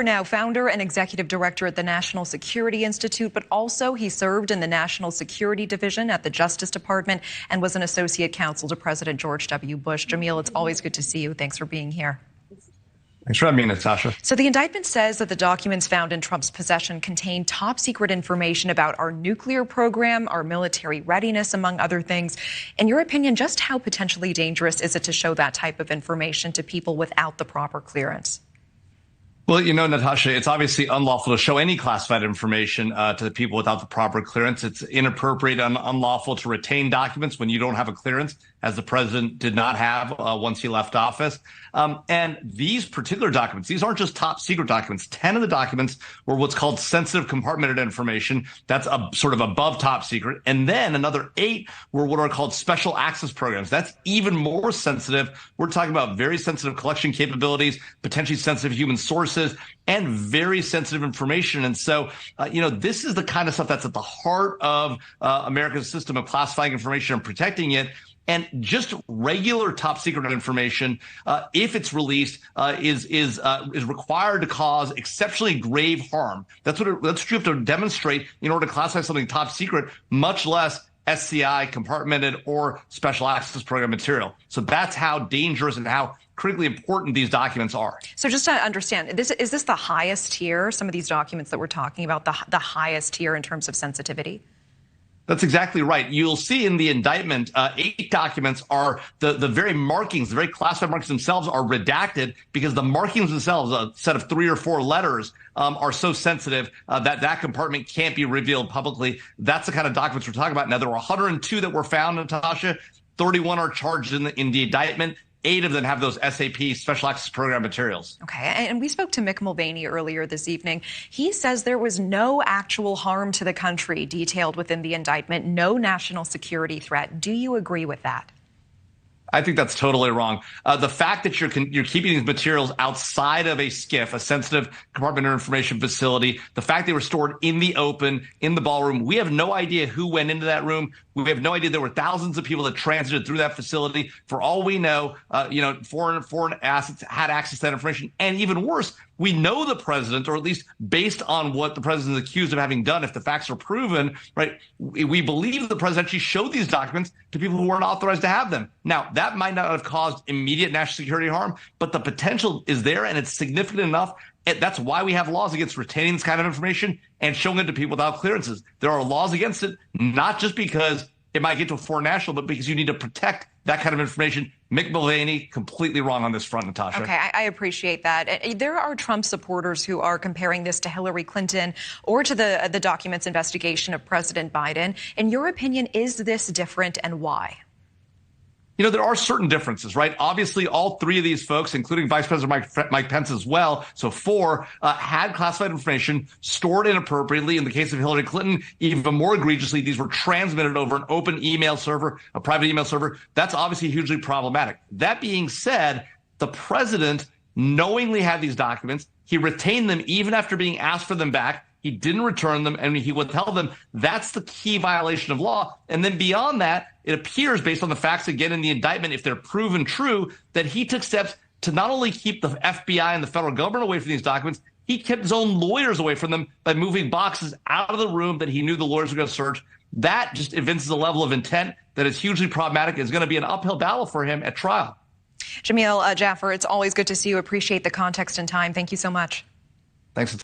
Now founder and executive director at the National Security Institute, but also he served in the National Security Division at the Justice Department and was an associate counsel to President George W. Bush. Jamil, it's always good to see you. Thanks for being here. Thanks for having me, Natasha. So the indictment says that the documents found in Trump's possession contain top secret information about our nuclear program, our military readiness, among other things. In your opinion, just how potentially dangerous is it to show that type of information to people without the proper clearance? Well, you know, Natasha, it's obviously unlawful to show any classified information to the people without the proper clearance. It's inappropriate and unlawful to retain documents when you don't have a clearance, as the president did not have once he left office. And these particular documents, these aren't just top secret documents. 10 of the documents were what's called sensitive compartmented information. That's sort of above top secret. And then another 8 were what are called special access programs. That's even more sensitive. We're talking about very sensitive collection capabilities, potentially sensitive human sources, and very sensitive information. And so, this is the kind of stuff that's at the heart of America's system of classifying information and protecting it. And just regular top secret information, if it's released, is required to cause exceptionally grave harm. That's what you have to demonstrate in order to classify something top secret, much less SCI, compartmented, or special access program material. So that's how dangerous and how critically important these documents are. So just to understand, is this the highest tier, some of these documents that we're talking about, the highest tier in terms of sensitivity? That's exactly right. You'll see in the indictment, 8 documents are the very markings, the very classified markings themselves are redacted because the markings themselves, a set of 3 or 4 letters, are so sensitive that compartment can't be revealed publicly. That's the kind of documents we're talking about. Now, there were 102 that were found, Natasha. 31 are charged in the indictment. 8 of them have those SAP, Special Access Program materials. Okay, and we spoke to Mick Mulvaney earlier this evening. He says there was no actual harm to the country detailed within the indictment, no national security threat. Do you agree with that? I think that's totally wrong. The fact that you're keeping these materials outside of a SCIF, a sensitive compartmented information facility, the fact they were stored in the open, in the ballroom, we have no idea who went into that room. We have no idea there were thousands of people that transited through that facility. For all we know, foreign assets had access to that information. And even worse, we know the president, or at least based on what the president is accused of having done, if the facts are proven, right, we believe the president actually showed these documents to people who weren't authorized to have them. Now, that might not have caused immediate national security harm, but the potential is there, and it's significant enough. That's why we have laws against retaining this kind of information and showing it to people without clearances. There are laws against it, not just because it might get to a foreign national, but because you need to protect that kind of information. Mick Mulvaney, completely wrong on this front, Natasha. Okay, I appreciate that. There are Trump supporters who are comparing this to Hillary Clinton or to the documents investigation of President Biden. In your opinion, is this different, and why? You know, there are certain differences, right? Obviously, all 3 of these folks, including Vice President Mike Pence as well, so 4, had classified information stored inappropriately. In the case of Hillary Clinton, even more egregiously, these were transmitted over an open email server, a private email server. That's obviously hugely problematic. That being said, the president knowingly had these documents. He retained them even after being asked for them back. He didn't return them, and he withheld them. That's the key violation of law. And then beyond that, it appears, based on the facts again in the indictment, if they're proven true, that he took steps to not only keep the FBI and the federal government away from these documents, he kept his own lawyers away from them by moving boxes out of the room that he knew the lawyers were going to search. That just evinces a level of intent that is hugely problematic and is going to be an uphill battle for him at trial. Jamil, Jaffer, it's always good to see you. Appreciate the context and time. Thank you so much. Thanks.